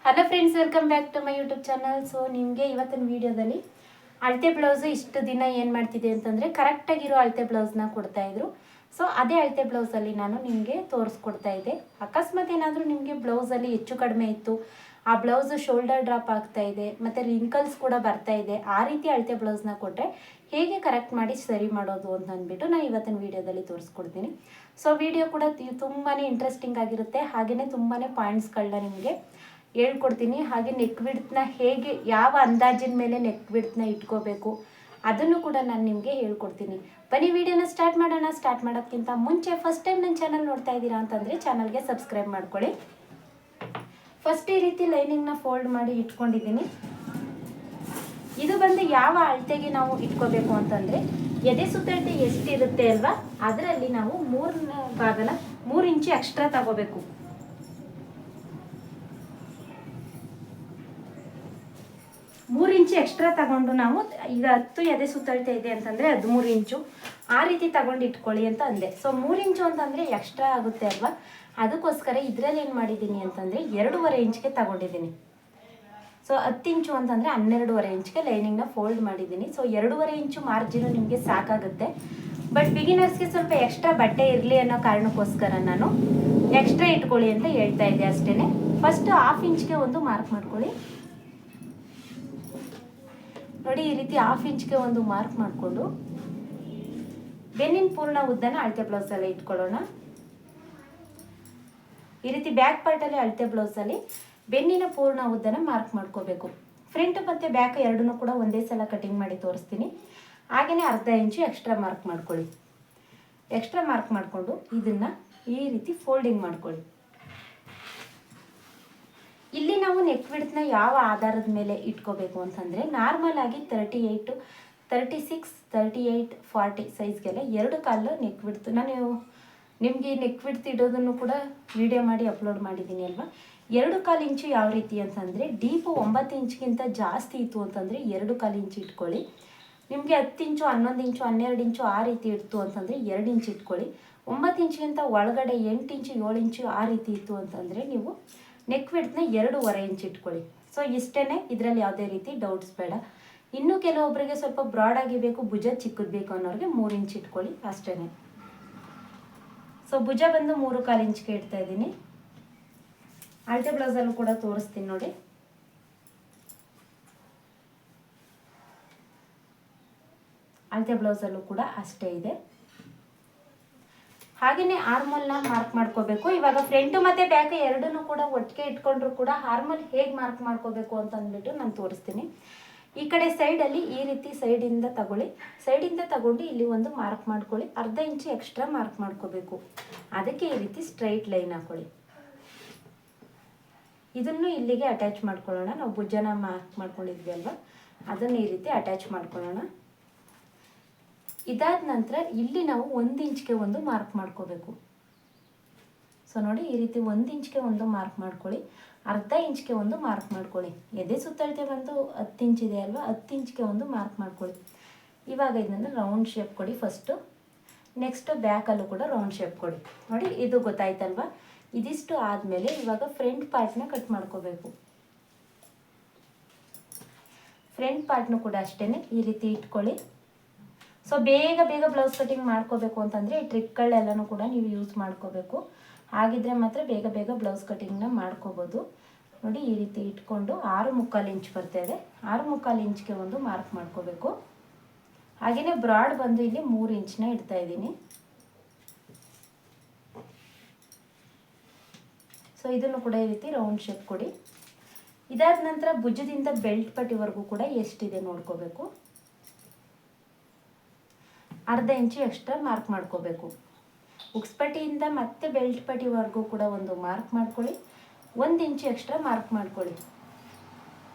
Hello friends, welcome back to my YouTube channel. So ನಿಮಗೆ ಇವತ್ತಿನ ವಿಡಿಯೋದಲ್ಲಿ ಅಳತೆ ಬ್ಲೌಸು ಇಷ್ಟು ದಿನ ಏನು ಮಾಡ್ತಿದ್ದೆ ಅಂತಂದರೆ ಕರೆಕ್ಟಾಗಿರೋ ಅಳತೆ ಬ್ಲೌಸ್ನ ಕೊಡ್ತಾಯಿದ್ರು. ಸೊ ಅದೇ ಅಳತೆ ಬ್ಲೌಸಲ್ಲಿ ನಾನು ನಿಮಗೆ ತೋರಿಸ್ಕೊಡ್ತಾ ಇದ್ದೆ. ಅಕಸ್ಮಾತ್ ಏನಾದರೂ ನಿಮಗೆ ಬ್ಲೌಸಲ್ಲಿ ಹೆಚ್ಚು ಕಡಿಮೆ ಇತ್ತು, ಆ ಬ್ಲೌಸು ಶೋಲ್ಡರ್ ಡ್ರಾಪ್ ಆಗ್ತಾ ಇದೆ ಮತ್ತು ರಿಂಕಲ್ಸ್ ಕೂಡ ಬರ್ತಾ ಇದೆ, ಆ ರೀತಿ ಅಳತೆ ಬ್ಲೌಸ್ನ ಕೊಟ್ಟರೆ ಹೇಗೆ ಕರೆಕ್ಟ್ ಮಾಡಿ ಸರಿ ಮಾಡೋದು ಅಂತ ಅಂದ್ಬಿಟ್ಟು ನಾನು ಇವತ್ತಿನ ವೀಡಿಯೋದಲ್ಲಿ ತೋರಿಸ್ಕೊಡ್ತೀನಿ. ಸೊ ವಿಡಿಯೋ ಕೂಡ ತುಂಬಾ ಇಂಟ್ರೆಸ್ಟಿಂಗ್ ಆಗಿರುತ್ತೆ, ಹಾಗೆಯೇ ತುಂಬಾ ಪಾಯಿಂಟ್ಸ್ಗಳನ್ನ ನಿಮಗೆ ಹೇಳ್ಕೊಡ್ತೀನಿ. ಹಾಗೆ ನೆಕ್ ವಿಡ್ತ್ನ ಹೇಗೆ ಯಾವ ಅಂದಾಜಿನ ಮೇಲೆ ನೆಕ್ ವಿಡ್ತ್ನ ಇಟ್ಕೋಬೇಕು ಅದನ್ನು ಕೂಡ ನಾನು ನಿಮಗೆ ಹೇಳ್ಕೊಡ್ತೀನಿ. ಬನ್ನಿ ವಿಡಿಯೋನ ಸ್ಟಾರ್ಟ್ ಮಾಡೋಣ. ಸ್ಟಾರ್ಟ್ ಮಾಡೋಕ್ಕಿಂತ ಮುಂಚೆ ಫಸ್ಟ್ ಟೈಮ್ ನನ್ನ ಚಾನಲ್ ನೋಡ್ತಾ ಇದ್ದೀರಾ ಅಂತಂದರೆ ಚಾನಲ್ಗೆ ಸಬ್ಸ್ಕ್ರೈಬ್ ಮಾಡ್ಕೊಳ್ಳಿ. ಫಸ್ಟ್ ಈ ರೀತಿ ಲೈನಿಂಗ್ನ ಫೋಲ್ಡ್ ಮಾಡಿ ಇಟ್ಕೊಂಡಿದ್ದೀನಿ. ಇದು ಬಂದು ಯಾವ ಅಳತೆಗೆ ನಾವು ಇಟ್ಕೋಬೇಕು ಅಂತಂದರೆ ಎದೆ ಸುತ್ತಳತೆ ಎಷ್ಟಿರುತ್ತೆ ಅಲ್ವಾ, ಅದರಲ್ಲಿ ನಾವು 3 ಇಂಚು ಎಕ್ಸ್ಟ್ರಾ ತಗೋಬೇಕು. 3 ಇಂಚು ಎಕ್ಸ್ಟ್ರಾ ತಗೊಂಡು ನಾವು ಈಗ 10 ಎದೆ ಸುತ್ತಳತೆ ಇದೆ ಅಂತಂದರೆ 13 ಇಂಚು ಆ ರೀತಿ ತಗೊಂಡು ಇಟ್ಕೊಳ್ಳಿ ಅಂತ ಅಂದೆ. ಸೊ 3 ಇಂಚು ಅಂತಂದರೆ ಎಕ್ಸ್ಟ್ರಾ ಆಗುತ್ತೆ ಅಲ್ವಾ, ಅದಕ್ಕೋಸ್ಕರ ಇದರಲ್ಲಿ ಏನು ಮಾಡಿದ್ದೀನಿ ಅಂತಂದರೆ 2.5 ಇಂಚ್ಗೆ ತಗೊಂಡಿದ್ದೀನಿ. ಸೊ 10 ಇಂಚು ಅಂತಂದರೆ 12.5 ಇಂಚ್ಗೆ ಲೈನಿಂಗ್ನ ಫೋಲ್ಡ್ ಮಾಡಿದ್ದೀನಿ. ಸೊ 2.5 ಇಂಚು ಮಾರ್ಜಿನು ನಿಮಗೆ ಸಾಕಾಗುತ್ತೆ. ಬಟ್ ಬಿಗಿನರ್ಸ್ಗೆ ಸ್ವಲ್ಪ ಎಕ್ಸ್ಟ್ರಾ ಬಟ್ಟೆ ಇರಲಿ ಅನ್ನೋ ಕಾರಣಕ್ಕೋಸ್ಕರ ನಾನು ಎಕ್ಸ್ಟ್ರಾ ಇಟ್ಕೊಳ್ಳಿ ಅಂತ ಹೇಳ್ತಾ ಇದ್ದೆ ಅಷ್ಟೇ. ಫಸ್ಟ್ 1/2 ಇಂಚ್ಗೆ ಒಂದು ಮಾರ್ಕ್ ಮಾಡ್ಕೊಳ್ಳಿ. ನೋಡಿ, ಈ ರೀತಿ 1/2 ಇಂಚ್ಗೆ ಒಂದು ಮಾರ್ಕ್ ಮಾಡಿಕೊಂಡು ಬೆನ್ನಿನ ಪೂರ್ಣ ಉದ್ದನ ಅಳತೆ ಬ್ಲೌಸಲ್ಲಿ ಇಟ್ಕೊಳ್ಳೋಣ. ಈ ರೀತಿ ಬ್ಯಾಕ್ ಪಾರ್ಟಲ್ಲಿ ಅಳತೆ ಬ್ಲೌಸಲ್ಲಿ ಬೆನ್ನಿನ ಪೂರ್ಣ ಉದ್ದನ ಮಾರ್ಕ್ ಮಾಡ್ಕೋಬೇಕು. ಫ್ರಂಟ್ ಮತ್ತು ಬ್ಯಾಕ್ ಎರಡನ್ನೂ ಕೂಡ ಒಂದೇ ಸಲ ಕಟಿಂಗ್ ಮಾಡಿ ತೋರಿಸ್ತೀನಿ. ಹಾಗೆಯೇ 1/2 ಇಂಚು ಎಕ್ಸ್ಟ್ರಾ ಮಾರ್ಕ್ ಮಾಡ್ಕೊಳ್ಳಿ. ಎಕ್ಸ್ಟ್ರಾ ಮಾರ್ಕ್ ಮಾಡಿಕೊಂಡು ಇದನ್ನು ಈ ರೀತಿ ಫೋಲ್ಡಿಂಗ್ ಮಾಡ್ಕೊಳ್ಳಿ. ಇಲ್ಲಿ ನಾವು ನೆಕ್ ವಿಡ್ತ್ನ ಯಾವ ಆಧಾರದ ಮೇಲೆ ಇಟ್ಕೋಬೇಕು ಅಂತಂದರೆ ನಾರ್ಮಲ್ ಆಗಿ 38, 36, 38, 40 ಸೈಜ್ಗೆಲ್ಲ 2 ಕಾಲು ನೆಕ್ ವಿಡ್ತ್. ನಾನು ನಿಮಗೆ ನೆಕ್ ವಿಡ್ತ್ ಇಡೋದನ್ನು ಕೂಡ ವಿಡಿಯೋ ಮಾಡಿ ಅಪ್ಲೋಡ್ ಮಾಡಿದ್ದೀನಿ ಅಲ್ವಾ. 2.25 ಇಂಚು ಯಾವ ರೀತಿ ಅಂತಂದರೆ ಡೀಪು 9 ಇಂಚ್ಗಿಂತ ಜಾಸ್ತಿ ಇತ್ತು ಅಂತಂದರೆ 2.25 ಇಂಚು ಇಟ್ಕೊಳ್ಳಿ. ನಿಮಗೆ 10 ಇಂಚು, 11 ಇಂಚು, 12 ಇಂಚು ಆ ರೀತಿ ಇತ್ತು ಅಂತಂದರೆ 2 ಇಂಚು ಇಟ್ಕೊಳ್ಳಿ. 9 ಇಂಚಿಗಿಂತ ಒಳಗಡೆ 8 ಇಂಚು, 7 ಇಂಚು ಆ ರೀತಿ ಇತ್ತು ಅಂತಂದರೆ ನೀವು ನೆಕ್ ವಿಡ್ತ್ನ 2.5 ಇಂಚ್ ಇಟ್ಕೊಳ್ಳಿ. ಸೊ ಇಷ್ಟೇ, ಇದರಲ್ಲಿ ಯಾವುದೇ ರೀತಿ ಡೌಟ್ಸ್ ಬೇಡ. ಇನ್ನೂ ಕೆಲವೊಬ್ಬರಿಗೆ ಸ್ವಲ್ಪ ಬ್ರಾಡಾಗಿ ಬೇಕು, ಭುಜ ಚಿಕ್ಕದು ಬೇಕು ಅನ್ನೋರಿಗೆ 3 ಇಂಚ್ ಇಟ್ಕೊಳ್ಳಿ ಅಷ್ಟೇ. ಸೊ ಭುಜ ಬಂದು 3.25 ಇಂಚ್ಗೆ ಇಡ್ತಾ ಇದ್ದೀನಿ. ಅಳತೆ ಬ್ಲೌಸಲ್ಲೂ ಕೂಡ ತೋರಿಸ್ತೀನಿ ನೋಡಿ. ಅಳತೆ ಬ್ಲೌಸಲ್ಲೂ ಕೂಡ ಅಷ್ಟೇ ಇದೆ. ಹಾಗೆಯೇ ಆರ್ಮಲ್ನ ಮಾರ್ಕ್ ಮಾಡ್ಕೋಬೇಕು. ಇವಾಗ ಫ್ರಂಟ್ ಮತ್ತು ಬ್ಯಾಕ್ ಎರಡನ್ನೂ ಕೂಡ ಒಟ್ಟಿಗೆ ಇಟ್ಕೊಂಡ್ರು ಕೂಡ ಆರ್ಮಲ್ ಹೇಗೆ ಮಾರ್ಕ್ ಮಾಡ್ಕೋಬೇಕು ಅಂತ ಅಂದ್ಬಿಟ್ಟು ನಾನು ತೋರಿಸ್ತೀನಿ. ಈ ಕಡೆ ಸೈಡಲ್ಲಿ ಈ ರೀತಿ ಸೈಡಿಂದ ತಗೊಳ್ಳಿ. ಸೈಡಿಂದ ತಗೊಂಡು ಇಲ್ಲಿ ಒಂದು ಮಾರ್ಕ್ ಮಾಡ್ಕೊಳ್ಳಿ. 1/2 ಇಂಚು ಎಕ್ಸ್ಟ್ರಾ ಮಾರ್ಕ್ ಮಾಡ್ಕೋಬೇಕು. ಅದಕ್ಕೆ ಈ ರೀತಿ ಸ್ಟ್ರೈಟ್ ಲೈನ್ ಹಾಕೊಳ್ಳಿ. ಇದನ್ನು ಇಲ್ಲಿಗೆ ಅಟ್ಯಾಚ್ ಮಾಡ್ಕೊಳ್ಳೋಣ. ನಾವು ಭುಜನ ಮಾರ್ಕ್ ಮಾಡ್ಕೊಂಡಿದ್ವಿ ಅಲ್ವಾ, ಅದನ್ನು ಈ ರೀತಿ ಅಟ್ಯಾಚ್ ಮಾಡ್ಕೊಳ್ಳೋಣ. ಇದಾದ ನಂತರ ಇಲ್ಲಿ ನಾವು 1 ಇಂಚ್ಗೆ ಒಂದು ಮಾರ್ಕ್ ಮಾಡ್ಕೋಬೇಕು. ಸೊ ನೋಡಿ, ಈ ರೀತಿ 1 ಇಂಚ್ಗೆ ಒಂದು ಮಾರ್ಕ್ ಮಾಡ್ಕೊಳ್ಳಿ. 1/2 ಇಂಚ್ಗೆ ಒಂದು ಮಾರ್ಕ್ ಮಾಡ್ಕೊಳ್ಳಿ. ಎದೆ ಸುತ್ತಳತೆ ಬಂದು 10 ಇಂಚ್ ಇದೆ ಅಲ್ವಾ, 10 ಇಂಚ್ಗೆ ಒಂದು ಮಾರ್ಕ್ ಮಾಡ್ಕೊಳ್ಳಿ. ಇವಾಗ ಇದನ್ನು ರೌಂಡ್ ಶೇಪ್ ಕೊಡಿ ಫಸ್ಟು. ನೆಕ್ಸ್ಟು ಬ್ಯಾಕಲ್ಲೂ ಕೂಡ ರೌಂಡ್ ಶೇಪ್ ಕೊಡಿ. ನೋಡಿ, ಇದು ಗೊತ್ತಾಯ್ತಲ್ವಾ. ಇದಿಷ್ಟು ಆದಮೇಲೆ ಇವಾಗ ಫ್ರಂಟ್ ಪಾರ್ಟ್ನ ಕಟ್ ಮಾಡ್ಕೋಬೇಕು. ಫ್ರಂಟ್ ಪಾರ್ಟ್ನು ಕೂಡ ಅಷ್ಟೇ ಈ ರೀತಿ ಇಟ್ಕೊಳ್ಳಿ. ಸೊ ಬೇಗ ಬ್ಲೌಸ್ ಕಟಿಂಗ್ ಮಾಡ್ಕೋಬೇಕು ಅಂತಂದರೆ ಈ ಟ್ರಿಕ್ಗಳೆಲ್ಲನೂ ಕೂಡ ನೀವು ಯೂಸ್ ಮಾಡ್ಕೋಬೇಕು. ಹಾಗಿದ್ರೆ ಮಾತ್ರ ಬೇಗ ಬ್ಲೌಸ್ ಕಟಿಂಗ್ನ ಮಾಡ್ಕೋಬೋದು. ನೋಡಿ, ಈ ರೀತಿ ಇಟ್ಕೊಂಡು 6.25 ಇಂಚ್ ಬರ್ತಾಯಿದೆ. 6.25 ಇಂಚ್ಗೆ ಒಂದು ಮಾರ್ಕ್ ಮಾಡ್ಕೋಬೇಕು. ಹಾಗೆಯೇ ಬ್ರಾಡ್ ಬಂದು ಇಲ್ಲಿ 3 ಇಂಚ್ನ ಇಡ್ತಾ ಇದ್ದೀನಿ. ಸೊ ಇದನ್ನು ಕೂಡ ಈ ರೀತಿ ರೌಂಡ್ ಶೇಪ್ ಕೊಡಿ. ಇದಾದ ನಂತರ ಭುಜದಿಂದ ಬೆಲ್ಟ್ ಪಟ್ಟಿವರೆಗೂ ಕೂಡ ಎಷ್ಟಿದೆ ನೋಡ್ಕೋಬೇಕು. 1/2 ಇಂಚು ಎಕ್ಸ್ಟ್ರಾ ಮಾರ್ಕ್ ಮಾಡ್ಕೋಬೇಕು. ಉಕ್ಸ್ಪಟ್ಟಿಯಿಂದ ಮತ್ತೆ ಬೆಲ್ಟ್ ಪಟ್ಟಿವರೆಗೂ ಕೂಡ ಒಂದು ಮಾರ್ಕ್ ಮಾಡ್ಕೊಳ್ಳಿ. 1 ಇಂಚು ಎಕ್ಸ್ಟ್ರಾ ಮಾರ್ಕ್ ಮಾಡ್ಕೊಳ್ಳಿ.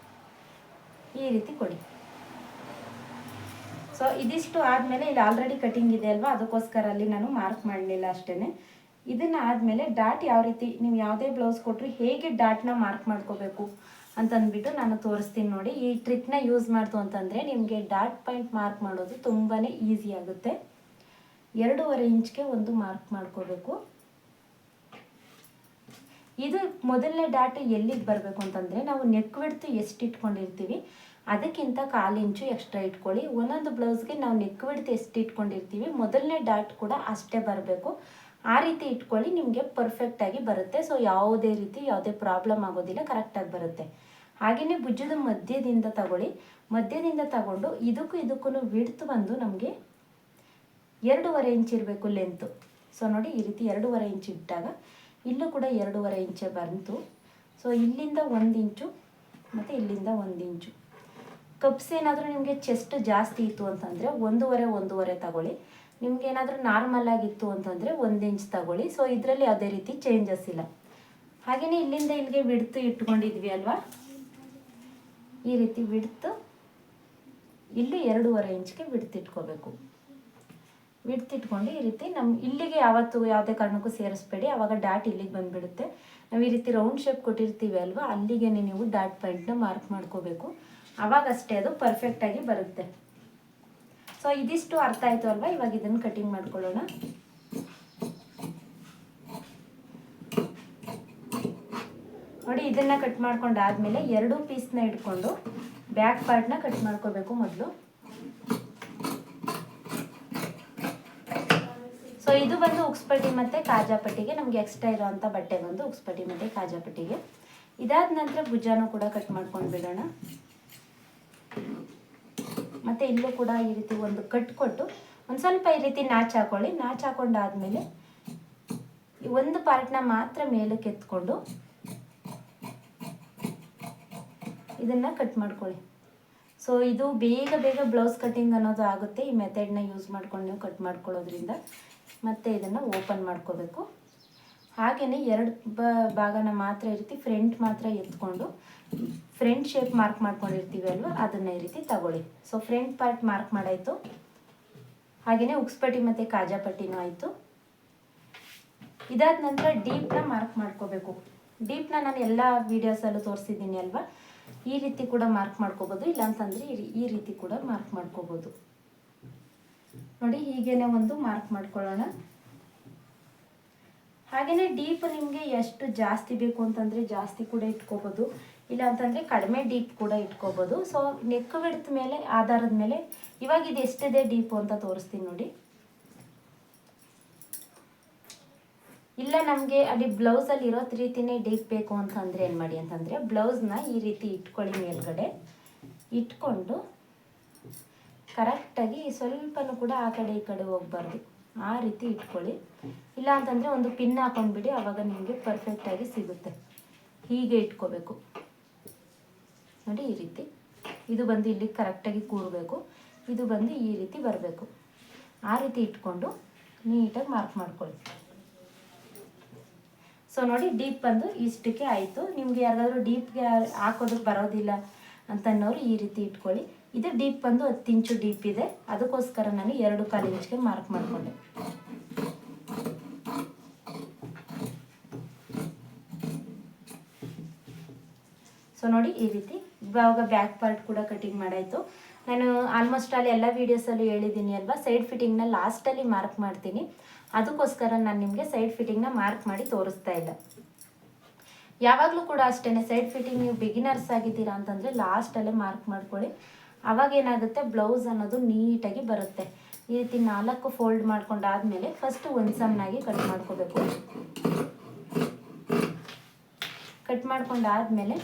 ಈ ರೀತಿ ಕೊಡಿ. ಸೊ ಇದಿಷ್ಟು ಆದಮೇಲೆ ಇಲ್ಲಿ ಆಲ್ರೆಡಿ ಕಟಿಂಗ್ ಇದೆ ಅಲ್ವಾ, ಅದಕ್ಕೋಸ್ಕರ ಅಲ್ಲಿ ನಾನು ಮಾರ್ಕ್ ಮಾಡಲಿಲ್ಲ ಅಷ್ಟೇ. ಇದನ್ನು ಆದಮೇಲೆ ಡಾಟ್ ಯಾವ ರೀತಿ ನೀವು ಯಾವುದೇ ಬ್ಲೌಸ್ ಕೊಟ್ಟರು ಹೇಗೆ ಡಾಟ್ನ ಮಾರ್ಕ್ ಮಾಡ್ಕೋಬೇಕು ಅಂತಂದ್ಬಿಟ್ಟು ನಾನು ತೋರಿಸ್ತೀನಿ ನೋಡಿ. ಈ ಟ್ರಿಕ್ನ ಯೂಸ್ ಮಾಡ್ತು ಅಂತಂದರೆ ನಿಮಗೆ ಡಾಟ್ ಪಾಯಿಂಟ್ ಮಾರ್ಕ್ ಮಾಡೋದು ತುಂಬಾ ಈಸಿ ಆಗುತ್ತೆ. 2.5 ಇಂಚ್ಗೆ ಒಂದು ಮಾರ್ಕ್ ಮಾಡ್ಕೋಬೇಕು. ಇದು ಮೊದಲನೇ ಡಾಟ್ ಎಲ್ಲಿಗೆ ಬರಬೇಕು ಅಂತಂದರೆ ನಾವು ನೆಕ್ ವಿಡ್ತು ಎಷ್ಟು ಇಟ್ಕೊಂಡಿರ್ತೀವಿ ಅದಕ್ಕಿಂತ 1/4 ಇಂಚು ಎಕ್ಸ್ಟ್ರಾ ಇಟ್ಕೊಳ್ಳಿ. ಒಂದೊಂದು ಬ್ಲೌಸ್ಗೆ ನಾವು ನೆಕ್ ವಿಡ್ತು ಎಷ್ಟು ಇಟ್ಕೊಂಡಿರ್ತೀವಿ ಮೊದಲನೇ ಡಾಟ್ ಕೂಡ ಅಷ್ಟೇ ಬರಬೇಕು. ಆ ರೀತಿ ಇಟ್ಕೊಳ್ಳಿ, ನಿಮಗೆ ಪರ್ಫೆಕ್ಟಾಗಿ ಬರುತ್ತೆ. ಸೊ ಯಾವುದೇ ಪ್ರಾಬ್ಲಮ್ ಆಗೋದಿಲ್ಲ, ಕರೆಕ್ಟಾಗಿ ಬರುತ್ತೆ. ಹಾಗೆಯೇ ಭುಜದ ಮಧ್ಯದಿಂದ ತಗೊಳ್ಳಿ. ಮಧ್ಯದಿಂದ ತಗೊಂಡು ಇದಕ್ಕೂ ವಿಡ್ತ್ ಬಂದು ನಮಗೆ 2.5 ಇಂಚ್ ಇರಬೇಕು ಲೆಂತು. ಸೊ ನೋಡಿ ಈ ರೀತಿ 2.5 ಇಂಚ್ ಇಟ್ಟಾಗ ಇಲ್ಲೂ ಕೂಡ 2.5 ಇಂಚೇ ಬಂತು. ಸೊ ಇಲ್ಲಿಂದ 1 ಇಂಚು ಮತ್ತು ಇಲ್ಲಿಂದ 1 ಇಂಚು. ಕಪ್ಸ್ ಏನಾದರೂ ನಿಮಗೆ ಚೆಸ್ಟ್ ಜಾಸ್ತಿ ಇತ್ತು ಅಂತಂದರೆ 1.5 ತಗೊಳ್ಳಿ. ನಿಮ್ಗೆ ಏನಾದರೂ ನಾರ್ಮಲ್ ಆಗಿತ್ತು ಅಂತಂದರೆ 1 ಇಂಚ್ ತಗೊಳ್ಳಿ. ಸೊ ಇದರಲ್ಲಿ ಯಾವುದೇ ರೀತಿ ಚೇಂಜಸ್ ಇಲ್ಲ. ಹಾಗೆಯೇ ಇಲ್ಲಿಂದ ಇಲ್ಲಿಗೆ ವಿಡ್ತು ಇಟ್ಕೊಂಡಿದ್ವಿ ಅಲ್ವಾ, ಈ ರೀತಿ ವಿಡ್ತು ಇಲ್ಲಿ 2.5 ಇಂಚ್ಗೆ ವಿಡ್ತ್ ಇಟ್ಕೋಬೇಕು. ವಿಡ್ತ್ ಇಟ್ಕೊಂಡು ಈ ರೀತಿ ಇಲ್ಲಿಗೆ ಯಾವುದೇ ಕಾರಣಕ್ಕೂ ಸೇರಿಸ್ಬೇಡಿ, ಆವಾಗ ಡಾಟ್ ಇಲ್ಲಿಗೆ ಬಂದುಬಿಡುತ್ತೆ. ನಾವು ಈ ರೀತಿ ರೌಂಡ್ ಶೇಪ್ ಕೊಟ್ಟಿರ್ತೀವಿ ಅಲ್ವಾ, ಅಲ್ಲಿಗೆ ನೀವು ಡಾಟ್ ಪಾಯಿಂಟ್ನ ಮಾರ್ಕ್ ಮಾಡ್ಕೋಬೇಕು. ಆವಾಗಷ್ಟೇ ಅದು ಪರ್ಫೆಕ್ಟಾಗಿ ಬರುತ್ತೆ. ಸೊ ಇದಿಷ್ಟು ಅರ್ಥ ಆಯಿತು ಅಲ್ವಾ. ಇವಾಗ ಇದನ್ನು ಕಟಿಂಗ್ ಮಾಡ್ಕೊಳ್ಳೋಣ. ನೋಡಿ ಇದನ್ನು ಕಟ್ ಮಾಡ್ಕೊಂಡಾದ್ಮೇಲೆ 2 ಪೀಸ್ನ ಇಟ್ಕೊಂಡು ಬ್ಯಾಕ್ ಪಾರ್ಟ್ನ ಕಟ್ ಮಾಡ್ಕೋಬೇಕು ಮೊದಲು. ಸೊ ಇದು ಬಂದು ಉಕ್ಸ್ಪಟ್ಟಿ ಮತ್ತು ಕಾಜಾಪಟ್ಟಿಗೆ, ನಮಗೆ ಎಕ್ಸ್ಟ್ರಾ ಇರೋವಂಥ ಬಟ್ಟೆ ಬಂದು ಉಕ್ಸ್ಪಟ್ಟಿ ಮತ್ತು ಕಾಜಾಪಟ್ಟಿಗೆ. ಇದಾದ ನಂತರ ಭುಜಾನು ಕೂಡ ಕಟ್ ಮಾಡ್ಕೊಂಡು ಬಿಡೋಣ. ಮತ್ತು ಇಲ್ಲೂ ಕೂಡ ಈ ರೀತಿ ಒಂದು ಕಟ್ ಕೊಟ್ಟು ಒಂದು ಸ್ವಲ್ಪ ಈ ರೀತಿ ನಾಚ್ ಹಾಕೊಳ್ಳಿ. ನಾಚ್ ಹಾಕೊಂಡಾದ್ಮೇಲೆ ಈ ಒಂದು ಪಾರ್ಟ್ನ ಮಾತ್ರ ಮೇಲಕ್ಕೆ ಎತ್ಕೊಂಡು ಇದನ್ನು ಕಟ್ ಮಾಡ್ಕೊಳ್ಳಿ. ಸೊ ಇದು ಬೇಗ ಬ್ಲೌಸ್ ಕಟ್ಟಿಂಗ್ ಅನ್ನೋದು ಆಗುತ್ತೆ ಈ ಮೆಥಡ್ನ ಯೂಸ್ ಮಾಡ್ಕೊಂಡು ನೀವು ಕಟ್ ಮಾಡ್ಕೊಳ್ಳೋದ್ರಿಂದ. ಮತ್ತು ಇದನ್ನು ಓಪನ್ ಮಾಡ್ಕೋಬೇಕು. ಹಾಗೆಯೇ 2 ಭಾಗನ ಮಾತ್ರ ಈ ರೀತಿ ಫ್ರಂಟ್ ಮಾತ್ರ ಎತ್ಕೊಂಡು ಫ್ರಂಟ್ ಶೇಪ್ ಮಾರ್ಕ್ ಮಾಡ್ಕೊಂಡಿರ್ತೀವಿ ಅಲ್ವಾ, ಅದನ್ನು ಈ ರೀತಿ ತಗೊಳ್ಳಿ. ಸೊ ಫ್ರಂಟ್ ಪಾರ್ಟ್ ಮಾರ್ಕ್ ಮಾಡಾಯಿತು. ಹಾಗೆಯೇ ಉಕ್ಸ್ಪಟ್ಟಿ ಮತ್ತು ಕಾಜಾಪಟ್ಟಿನೂ ಆಯಿತು. ಇದಾದ ನಂತರ ಡೀಪ್ನ ಮಾರ್ಕ್ ಮಾಡ್ಕೋಬೇಕು. ಡೀಪ್ನ ನಾನು ಎಲ್ಲ ವೀಡಿಯೋಸಲ್ಲೂ ತೋರಿಸಿದ್ದೀನಿ ಅಲ್ವಾ, ಈ ರೀತಿ ಕೂಡ ಮಾರ್ಕ್ ಮಾಡ್ಕೋಬೋದು, ಇಲ್ಲಾಂತಂದರೆ ಈ ರೀತಿ ಕೂಡ ಮಾರ್ಕ್ ಮಾಡ್ಕೋಬೋದು. ನೋಡಿ ಹೀಗೇನೆ ಒಂದು ಮಾರ್ಕ್ ಮಾಡ್ಕೊಳ್ಳೋಣ. ಹಾಗೆಯೇ ಡೀಪ್ ನಿಮಗೆ ಎಷ್ಟು ಜಾಸ್ತಿ ಬೇಕು ಅಂತಂದರೆ ಜಾಸ್ತಿ ಕೂಡ ಇಟ್ಕೋಬೋದು, ಇಲ್ಲ ಅಂತಂದರೆ ಕಡಿಮೆ ಡೀಪ್ ಕೂಡ ಇಟ್ಕೋಬೋದು. ಸೊ ನೆಕ್ ವಿಡ್ತ್ ಮೇಲೆ ಆಧಾರದ ಮೇಲೆ ಇವಾಗ ಇದು ಎಷ್ಟಿದೆ ಡೀಪು ಅಂತ ತೋರಿಸ್ತೀನಿ ನೋಡಿ. ಇಲ್ಲ ನಮಗೆ ಅಲ್ಲಿ ಬ್ಲೌಸಲ್ಲಿ ಇರೋ ರೀತಿಯೇ ಡೀಪ್ ಬೇಕು ಅಂತಂದರೆ ಏನು ಮಾಡಿ ಅಂತಂದರೆ ಬ್ಲೌಸ್ನ ಈ ರೀತಿ ಇಟ್ಕೊಳ್ಳಿ. ಮೇಲ್ಗಡೆ ಇಟ್ಕೊಂಡು ಕರೆಕ್ಟಾಗಿ ಸ್ವಲ್ಪನೂ ಕೂಡ ಆ ಕಡೆ ಈ ಕಡೆ ಹೋಗಬಾರ್ದು, ಆ ರೀತಿ ಇಟ್ಕೊಳ್ಳಿ. ಇಲ್ಲ ಅಂತಂದರೆ ಒಂದು ಪಿನ್ ಹಾಕೊಂಡ್ಬಿಡಿ, ಆವಾಗ ನಿಮಗೆ ಪರ್ಫೆಕ್ಟಾಗಿ ಸಿಗುತ್ತೆ. ಹೀಗೆ ಇಟ್ಕೋಬೇಕು ನೋಡಿ. ಈ ರೀತಿ ಇದು ಬಂದು ಇಲ್ಲಿ ಕರೆಕ್ಟಾಗಿ ಕೂರಬೇಕು, ಇದು ಬಂದು ಈ ರೀತಿ ಬರಬೇಕು. ಆ ರೀತಿ ಇಟ್ಕೊಂಡು ನೀಟಾಗಿ ಮಾರ್ಕ್ ಮಾಡ್ಕೊಳ್ಳಿ. ಸೊ ನೋಡಿ ಡೀಪ್ ಬಂದು ಇಷ್ಟಕ್ಕೆ ಆಯಿತು. ನಿಮಗೆ ಯಾರಾದರೂ ಡೀಪ್ಗೆ ಹಾಕೋದಕ್ಕೆ ಬರೋದಿಲ್ಲ ಅಂತನ್ನೋರು ಈ ರೀತಿ ಇಟ್ಕೊಳ್ಳಿ. ಇದು ಡೀಪ್ ಬಂದು 10 ಇಂಚು ಡೀಪ್ ಇದೆ, ಅದಕ್ಕೋಸ್ಕರ ನಾನು 2.25 ಇಂಚ್ಗೆ ಮಾರ್ಕ್ ಮಾಡಿಕೊಂಡೆ. ಸೊ ನೋಡಿ ಈ ರೀತಿ ಇವಾಗ ಬ್ಯಾಕ್ ಪಾರ್ಟ್ ಕೂಡ ಕಟಿಂಗ್ ಮಾಡಾಯಿತು. ನಾನು ಆಲ್ಮೋಸ್ಟ್ ಅಲ್ಲಿ ಎಲ್ಲ ವೀಡಿಯೋಸಲ್ಲಿ ಹೇಳಿದ್ದೀನಿ ಅಲ್ವಾ, ಸೈಡ್ ಫಿಟ್ಟಿಂಗ್ನ ಲಾಸ್ಟಲ್ಲಿ ಮಾರ್ಕ್ ಮಾಡ್ತೀನಿ. ಅದಕ್ಕೋಸ್ಕರ ನಾನು ನಿಮಗೆ ಸೈಡ್ ಫಿಟ್ಟಿಂಗ್ನ ಮಾರ್ಕ್ ಮಾಡಿ ತೋರಿಸ್ತಾ ಇಲ್ಲ. ಯಾವಾಗಲೂ ಕೂಡ ಅಷ್ಟೇ, ಸೈಡ್ ಫಿಟ್ಟಿಂಗ್ ನೀವು ಬಿಗಿನರ್ಸ್ ಆಗಿದ್ದೀರಾ ಅಂತಂದರೆ ಲಾಸ್ಟಲ್ಲೇ ಮಾರ್ಕ್ ಮಾಡ್ಕೊಳ್ಳಿ. ಆವಾಗ ಏನಾಗುತ್ತೆ, ಬ್ಲೌಸ್ ಅನ್ನೋದು ನೀಟಾಗಿ ಬರುತ್ತೆ. ಈ ರೀತಿ 4 ಫೋಲ್ಡ್ ಮಾಡ್ಕೊಂಡಾದ್ಮೇಲೆ ಫಸ್ಟು ಒಂದು ಸಮ್ನಾಗಿ ಕಟ್ ಮಾಡ್ಕೋಬೇಕು. ಕಟ್ ಮಾಡ್ಕೊಂಡಾದ್ಮೇಲೆ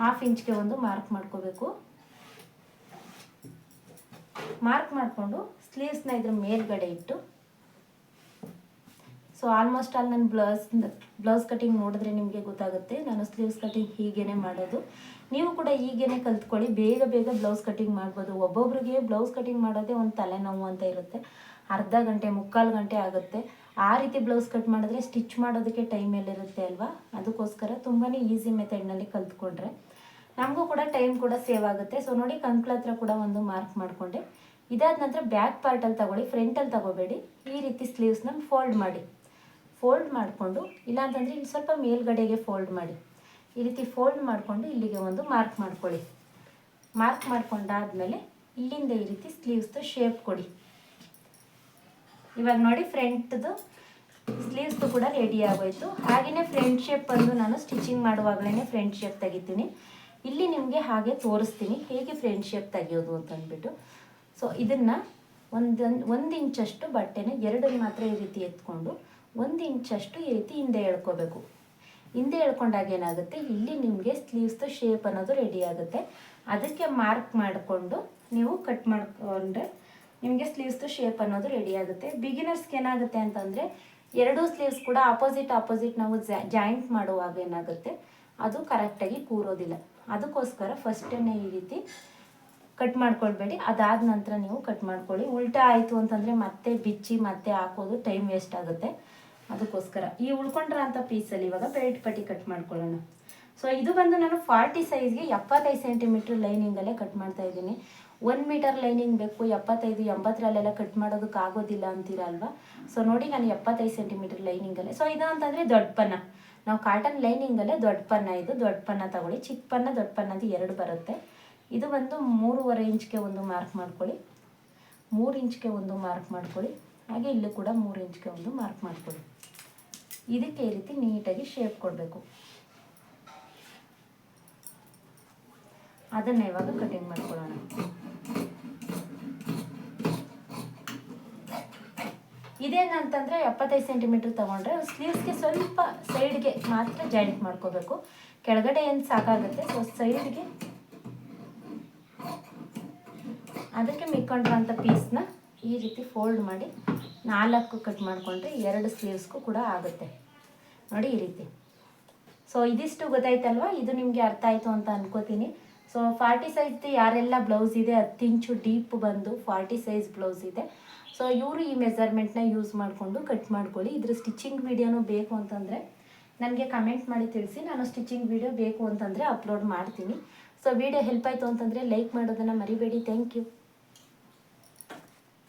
1/2 ಇಂಚ್ಗೆ ಒಂದು ಮಾರ್ಕ್ ಮಾಡ್ಕೋಬೇಕು. ಮಾರ್ಕ್ ಮಾಡಿಕೊಂಡು ಸ್ಲೀವ್ಸ್ನ ಇದ್ರ ಮೇಲ್ಗಡೆ ಇಟ್ಟು, ಸೊ ಆಲ್ಮೋಸ್ಟ್ ಆಲ್ ನಾನು ಬ್ಲೌಸ್ ಕಟಿಂಗ್ ನೋಡಿದ್ರೆ ನಿಮಗೆ ಗೊತ್ತಾಗುತ್ತೆ. ನಾನು ಸ್ಲೀವ್ಸ್ ಕಟಿಂಗ್ ಹೀಗೇ ಮಾಡೋದು. ನೀವು ಕೂಡ ಹೀಗೇ ಕಲ್ತ್ಕೊಳ್ಳಿ, ಬೇಗ ಬ್ಲೌಸ್ ಕಟಿಂಗ್ ಮಾಡ್ಬೋದು. ಒಬ್ಬೊಬ್ರಿಗೆ ಬ್ಲೌಸ್ ಕಟಿಂಗ್ ಮಾಡೋದೇ ಒಂದು ತಲೆನೋವು ಅಂತ ಇರುತ್ತೆ, ಅರ್ಧ ಗಂಟೆ 3/4 ಗಂಟೆ ಆಗುತ್ತೆ. ಆ ರೀತಿ ಬ್ಲೌಸ್ ಕಟ್ ಮಾಡಿದ್ರೆ ಸ್ಟಿಚ್ ಮಾಡೋದಕ್ಕೆ ಟೈಮ್ ಎಲ್ಲಿರುತ್ತೆ ಅಲ್ವಾ. ಅದಕ್ಕೋಸ್ಕರ ತುಂಬಾ ಈಸಿ ಮೆಥಡ್ನಲ್ಲಿ ಕಲ್ತ್ಕೊಂಡ್ರೆ ನಮಗೂ ಕೂಡ ಟೈಮ್ ಕೂಡ ಸೇವ್ ಆಗುತ್ತೆ. ಸೊ ನೋಡಿ ಕಂಕ್ಳ ಹತ್ರ ಕೂಡ ಒಂದು ಮಾರ್ಕ್ ಮಾಡಿಕೊಂಡೆ. ಇದಾದ ನಂತರ ಬ್ಯಾಕ್ ಪಾರ್ಟಲ್ಲಿ ತಗೊಳ್ಳಿ, ಫ್ರಂಟಲ್ಲಿ ತಗೋಬೇಡಿ. ಈ ರೀತಿ ಸ್ಲೀವ್ಸ್ನ ಫೋಲ್ಡ್ ಮಾಡಿ, ಫೋಲ್ಡ್ ಮಾಡಿಕೊಂಡು, ಇಲ್ಲಾಂತಂದರೆ ಇಲ್ಲಿ ಸ್ವಲ್ಪ ಮೇಲ್ಗಡೆಗೆ ಫೋಲ್ಡ್ ಮಾಡಿ. ಈ ರೀತಿ ಫೋಲ್ಡ್ ಮಾಡಿಕೊಂಡು ಇಲ್ಲಿಗೆ ಒಂದು ಮಾರ್ಕ್ ಮಾಡ್ಕೊಳ್ಳಿ. ಮಾರ್ಕ್ ಮಾಡ್ಕೊಂಡಾದ್ಮೇಲೆ ಇಲ್ಲಿಂದ ಈ ರೀತಿ ಸ್ಲೀವ್ಸ್ದು ಶೇಪ್ ಕೊಡಿ. ಇವಾಗ ನೋಡಿ ಫ್ರಂಟ್ದು ಸ್ಲೀವ್ಸ್ದು ಕೂಡ ರೆಡಿ ಆಗೋಯ್ತು. ಹಾಗೆಯೇ ಫ್ರಂಟ್ ಶೇಪ್ ಬಂದು ನಾನು ಸ್ಟಿಚಿಂಗ್ ಮಾಡುವಾಗಲೇ ಫ್ರಂಟ್ ಶೇಪ್ ತೆಗಿತೀನಿ. ಇಲ್ಲಿ ನಿಮಗೆ ಹಾಗೆ ತೋರಿಸ್ತೀನಿ ಹೇಗೆ ಫ್ರಂಟ್ ಶೇಪ್ ತೆಗಿಯೋದು ಅಂತಂದ್ಬಿಟ್ಟು. ಸೊ ಇದನ್ನು ಒಂದು ಇಂಚಷ್ಟು ಬಟ್ಟೆನ ಎರಡನ್ನು ಮಾತ್ರ ಈ ರೀತಿ ಎತ್ಕೊಂಡು 1 ಇಂಚಷ್ಟು ಈ ರೀತಿ ಹಿಂದೆ ಎಳ್ಕೋಬೇಕು. ಹಿಂದೆ ಎಳ್ಕೊಂಡಾಗ ಏನಾಗುತ್ತೆ, ಇಲ್ಲಿ ನಿಮಗೆ ಸ್ಲೀವ್ಸ್ದು ಶೇಪ್ ಅನ್ನೋದು ರೆಡಿ ಆಗುತ್ತೆ. ಅದಕ್ಕೆ ಮಾರ್ಕ್ ಮಾಡಿಕೊಂಡು ನೀವು ಕಟ್ ಮಾಡಿಕೊಂಡ್ರೆ ನಿಮಗೆ ಸ್ಲೀವ್ಸ್ದು ಶೇಪ್ ಅನ್ನೋದು ರೆಡಿ ಆಗುತ್ತೆ. ಬಿಗಿನರ್ಸ್ಗೆ ಏನಾಗುತ್ತೆ ಅಂತಂದರೆ ಎರಡೂ ಸ್ಲೀವ್ಸ್ ಕೂಡ ಆಪೋಸಿಟ್ ನಾವು ಜಾಯಿಂಟ್ ಮಾಡುವಾಗ ಏನಾಗುತ್ತೆ, ಅದು ಕರೆಕ್ಟಾಗಿ ಕೂರೋದಿಲ್ಲ. ಅದಕ್ಕೋಸ್ಕರ ಫಸ್ಟೇ ಈ ರೀತಿ ಕಟ್ ಮಾಡ್ಕೊಳ್ಬೇಡಿ. ಅದಾದ ನಂತರ ನೀವು ಕಟ್ ಮಾಡ್ಕೊಳ್ಳಿ. ಉಲ್ಟಾ ಆಯಿತು ಅಂತಂದರೆ ಮತ್ತೆ ಬಿಚ್ಚಿ ಮತ್ತೆ ಹಾಕೋದು ಟೈಮ್ ವೇಸ್ಟ್ ಆಗುತ್ತೆ. ಅದಕ್ಕೋಸ್ಕರ ಈ ಉಳ್ಕೊಂಡಿರೋಂಥ ಪೀಸಲ್ಲಿ ಇವಾಗ ಬೆಲ್ಟ್ ಪಟ್ಟಿ ಕಟ್ ಮಾಡ್ಕೊಳ್ಳೋಣ. ಸೊ ಇದು ಬಂದು ನಾನು 40 ಸೈಜ್ಗೆ 75 ಸೆಂಟಿಮೀಟ್ರ್ ಲೈನಿಂಗಲ್ಲೇ ಕಟ್ ಮಾಡ್ತಾ ಇದ್ದೀನಿ. 1 ಮೀಟರ್ ಲೈನಿಂಗ್ ಬೇಕು, 75 80ರಲ್ಲೆಲ್ಲ ಕಟ್ ಮಾಡೋದಕ್ಕೆ ಆಗೋದಿಲ್ಲ ಅಂತೀರಲ್ವ. ಸೊ ನೋಡಿ ನಾನು 75 ಸೆಂಟಿಮೀಟ್ರ್ ಲೈನಿಂಗಲ್ಲೇ. ಸೊ ಇದು ಅಂತಂದರೆ ದೊಡ್ಡ ಪನ್ನ, ನಾವು ಕಾಟನ್ ಲೈನಿಂಗಲ್ಲೇ ದೊಡ್ಡ ಪನ್ನ, ಇದು ದೊಡ್ಡ ಪನ್ನ ತಗೊಳ್ಳಿ. ಚಿಕ್ಕ ಪನ್ನ ದೊಡ್ಡ ಪನ್ನ ಅಂತ 2 ಬರುತ್ತೆ. ಇದು ಬಂದು 3.5 ಇಂಚ್ಗೆ ಒಂದು ಮಾರ್ಕ್ ಮಾಡ್ಕೊಳ್ಳಿ, 3 ಇಂಚ್ಗೆ ಒಂದು ಮಾರ್ಕ್ ಮಾಡ್ಕೊಳ್ಳಿ, ಹಾಗೆ ಇಲ್ಲೂ ಕೂಡ 3 ಇಂಚ್ಗೆ ಒಂದು ಮಾರ್ಕ್ ಮಾಡ್ಕೊಳ್ಳಿ. ಇದಕ್ಕೆ ಈ ರೀತಿ ನೀಟಾಗಿ ಶೇಪ್ ಕೊಡಬೇಕು. ಅದನ್ನ ಇವಾಗ ಕಟಿಂಗ್ ಮಾಡ್ಕೊಳ್ಳೋಣ. ಇದೇನಂತಂದರೆ 75 ಸೆಂಟಿಮೀಟ್ರ್ ತೊಗೊಂಡ್ರೆ ಸ್ಲೀವ್ಸ್ಗೆ ಸ್ವಲ್ಪ ಸೈಡ್ಗೆ ಮಾತ್ರ ಜಾಯಿಂಟ್ ಮಾಡ್ಕೋಬೇಕು. ಕೆಳಗಡೆ ಏನು ಸಾಕಾಗುತ್ತೆ. ಸೊ ಸೈಡ್ಗೆ ಅದಕ್ಕೆ ಮಿಕ್ಕೊಂಡಿರೋಂಥ ಪೀಸ್ನ ಈ ರೀತಿ ಫೋಲ್ಡ್ ಮಾಡಿ 4 ಕಟ್ ಮಾಡಿಕೊಂಡ್ರೆ 2 ಸ್ಲೀವ್ಸ್ಗೂ ಕೂಡ ಆಗುತ್ತೆ. ನೋಡಿ ಈ ರೀತಿ. ಸೊ ಇದಿಷ್ಟು ಗೊತ್ತಾಯ್ತಲ್ವ, ಇದು ನಿಮಗೆ ಅರ್ಥ ಆಯಿತು ಅಂತ ಅನ್ಕೋತೀನಿ. ಸೊ 40 ಸೈಜ್ದು ಯಾರೆಲ್ಲ ಬ್ಲೌಸ್ ಇದೆ 10 ಇಂಚು ಡೀಪ್ ಬಂದು 40 ಸೈಜ್ ಬ್ಲೌಸ್ ಇದೆ. ಸೊ ಇವರು ಈ ಮೆಜರ್ಮೆಂಟ್ನ ಯೂಸ್ ಮಾಡಿಕೊಂಡು ಕಟ್ ಮಾಡ್ಕೊಳ್ಳಿ. ಇದ್ರ ಸ್ಟಿಚಿಂಗ್ ವಿಡಿಯೋನು ಬೇಕು ಅಂತಂದರೆ ನನಗೆ ಕಮೆಂಟ್ ಮಾಡಿ ತಿಳಿಸಿ. ನಾನು ಸ್ಟಿಚಿಂಗ್ ವಿಡಿಯೋ ಬೇಕು ಅಂತಂದರೆ ಅಪ್ಲೋಡ್ ಮಾಡ್ತೀನಿ. ಸೊ ವಿಡಿಯೋ ಹೆಲ್ಪ್ ಆಯಿತು ಅಂತಂದರೆ ಲೈಕ್ ಮಾಡೋದನ್ನು ಮರಿಬೇಡಿ. Thank you.